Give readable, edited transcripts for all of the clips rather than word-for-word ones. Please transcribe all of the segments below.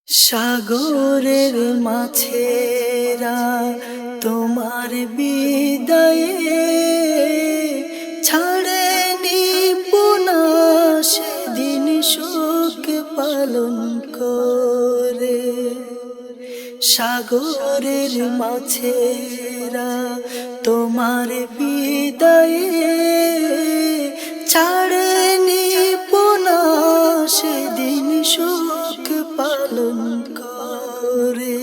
সাগরের মাছেরা তোমার বিদায়ে ছাড়েনি পুনা সেদিন শোক পালন করে। সাগরের মাছেরা তোমার বিদায়ে ছাড়েনি পুনা সেদিন শোক পালন করে।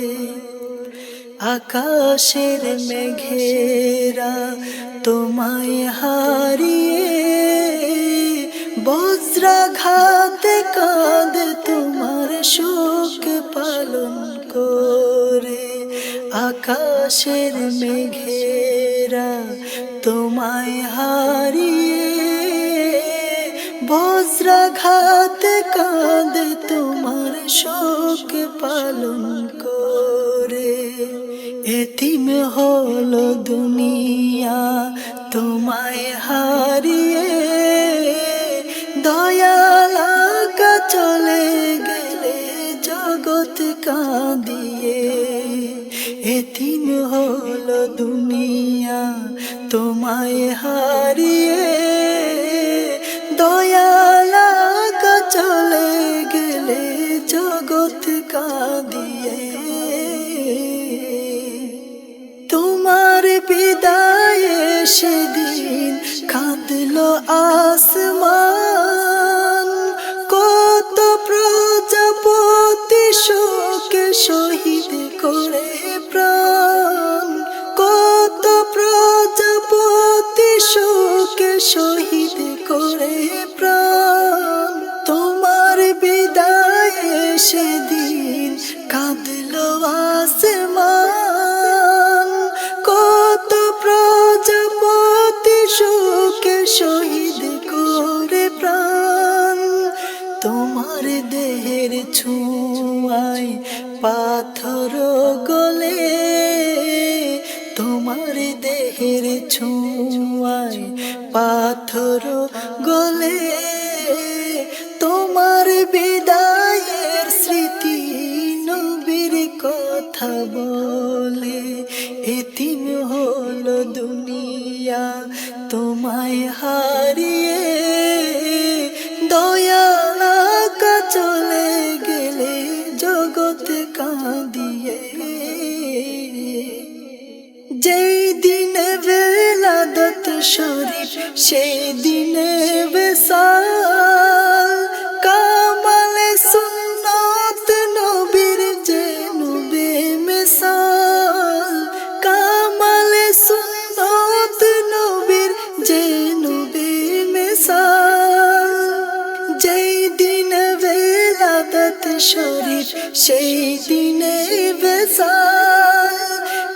আকাশের মেঘেরা তোমায় হারিয়ে বজ্রাঘাতে কাঁদে তোমার শোক পালন করে। আকাশের মেঘেরা তোমায় হারিয়ে বজ্রাঘাতে কাঁদে তোমার শোক পালন করে। এতিম হলো দুনিয়া তোমায় হারিয়ে, দয়াল আকা চলে গেলে জগৎ কাঁদিয়ে। এতিম হলো দুনিয়া তোমায় হারিয়ে, দয়াল আকা চলে গেলে জগৎ কাঁদিয়ে। তোমার বিদায়ে সেদিন কাঁদলো আসমান, কত প্রজাপতি শোকে শহীদ করে প্রাণ। কত প্রজাপতি শোকে শহীদ করে প্রাণ। তোমার বিদায়ে সেদিন কাঁদলো আসমান, কত প্রজাপতি শোকে শহীদ করে প্রাণ। তোমার দেহের ছোঁয়ায় পাথর গলে, তোমার দেহের ছোঁয়ায় পাথর গলে। তোমার বিদায়ের স্মৃতি নবীর কথা বলে। এতিম হলো দুনিয়া তোমায় হারিয়ে, দয়াল আকা চলে গেলে জগৎ কাঁদিয়ে। যেই দিনে বেলাদত শরীফ সেই দিনে বেসাল, কামালে সুন্নাত নবীর যেন বেমিসাল। কামালে সুন্নাত নবীর যেন বেমিসাল। যেই দিনে বেলাদত শরীফ সেই দিনে বেসাল,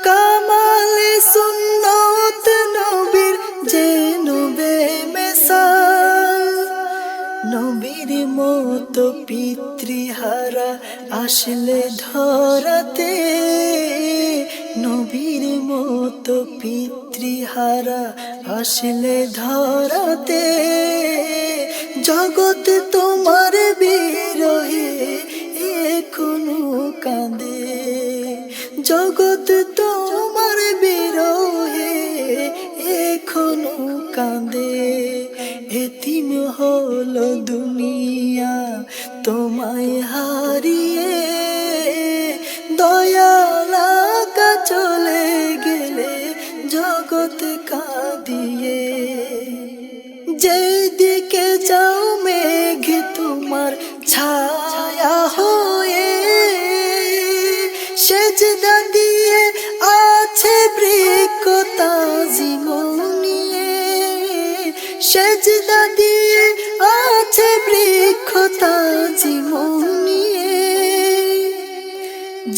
কামালে সুন্নাত নবীর যেন বেমিসাল। নবীর মতো পিতৃহারা আসলে ধরাতে, নবীর মতো পিতৃহারা আসলে ধরাতে। জগৎ তোমার বিরহে এখনো কাঁদে, জগৎ তোমার বিরহে এখনো কাঁদে। এতিম হলো দুনিয়া তোমায় হারিয়ে, দয়াল আকা চলে গেলে জগৎ কাঁদিয়ে। যেদিকে যাও মেঘ তোমার ছায়া হয়ে, সেজদা দিয়ে আছে বৃক্ষ তাজিম নিয়ে। সেজদা দিয়ে আছে বৃক্ষ তাজিম নিয়ে।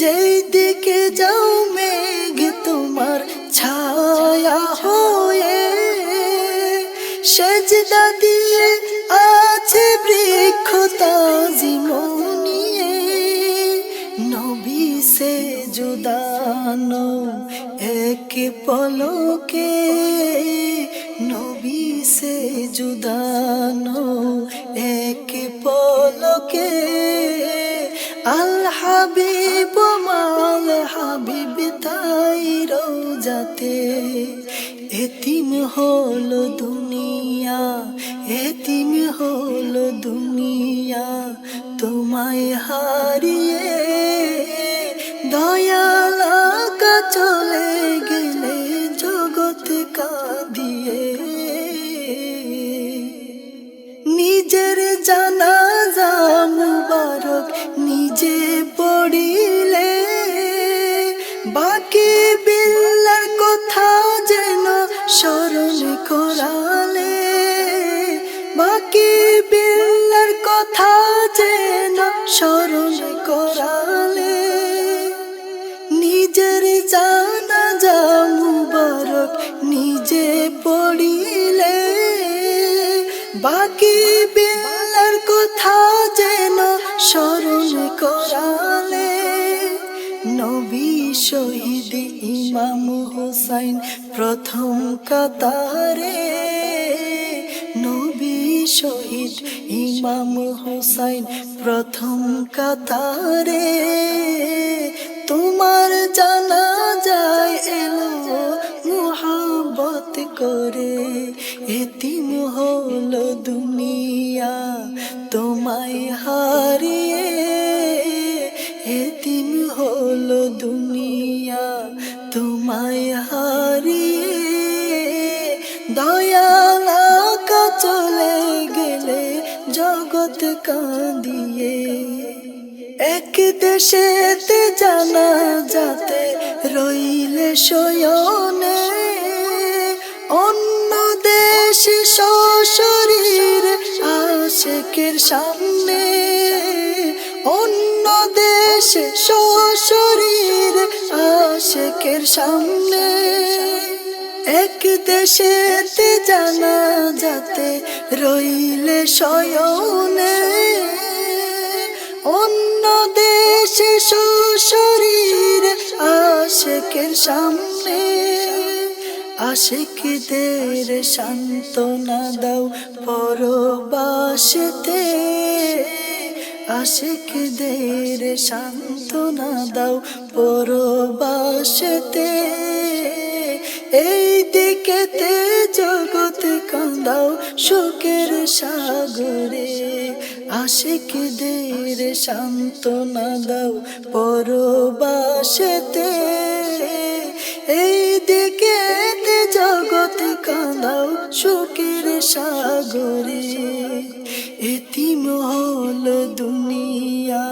যেই দিকে যাও মেঘ তোমার ছায়া হয়ে, সেজদা দিয়ে আছে বৃক্ষ তাজিম নিয়ে। নবী সে জুদানো এক পলকে, নবী সে জুদানো এক পলকে। আল্লাহ হাবিব মাল হাবিব তাই রোজাতে এতিম হলো দুনিয়া, এতিম হলো দুনিয়া তোমায় হারিয়ে। দয়াল আকা চলে গেলে জগৎ কাঁদিয়ে। নিজের জানাজা মুবারক নিজে পড়িলে বাকি বিল্লার কথা যেন স্মরণ করালে, বাকি বিল্লার কথা যেন স্মরণ করালে। নিজের জানাজা মুবারক নিজে পড়িলে বাকি বিল্লার কথা যেন স্মরণ করালে। নবী শহীদ ইমাম হুসাইন প্রথম কাতারে, নবী শহীদ ইমাম হুসাইন প্রথম কাতারে। তোমার জানাজায় এলো মুহাব্বত করে, এতিম হলো দুনিয়া তোমায় হারিয়ে। এতিম হলো দুনিয়া তোমায় হারিয়ে। দয়াল আকা চলে গেলে জগৎ কাঁদিয়ে। এক দেশেতে জানাজাতে রইলে শয়নে, অন্য দেশে সশরীর আশিকের সামনে, অন্য দেশে সশরীর আশিকের সামনে। এক দেশেতে জানাজাতে রইলে শয়নে, অন্য দেশে সশরীর আশিকের সামনে। আশিকদের সান্ত্বনা দাও পরবাসেতে, আশিকদের সান্ত্বনা দাও পরবাসেতে। এই দিকেতে জগৎ কাঁদাও শোকের সাগরে, আশিকদের সান্ত্বনা দাও পরবাসেতে। এই দিকেতে জগৎ কাঁদাও শোকের সাগরে। এতিম হলো দুনিয়া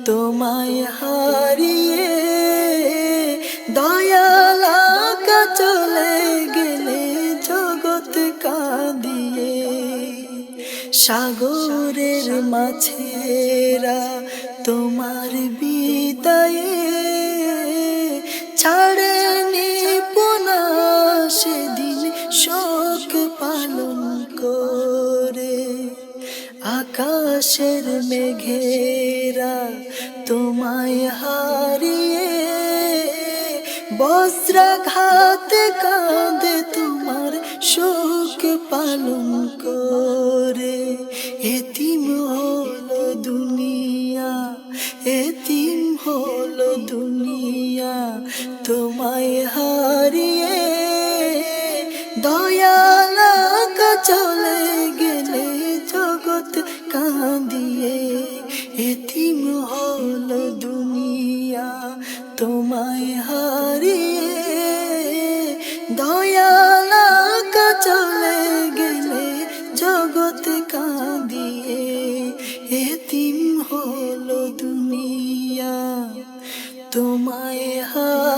তোমায় হারিয়ে। দয়াল আকা চলে গেলে জগৎ কাঁদিয়ে। সাগরের মাছেরা তোমার বিদায়ে ছাড়েনি পোনা সেদিন শোক পালন করে। আকাশের মেঘেরা তোমায় হারিয়ে বজ্রাঘাত কাঁদে তোমার শোক পালন করে। এতিম হলো দুনিয়া, এতিম হলো দুনিয়া তোমায় হারিয়ে। দয়াল আকা চলে গেলে জগৎ কাঁদিয়ে। এতিম হলো দুনিয়া তোমায় হারিয়ে। দয়াল আকা চলে গেলে জগৎ কাঁদিয়ে। এতিম হলো দুনিয়া তোমায় হারিয়ে।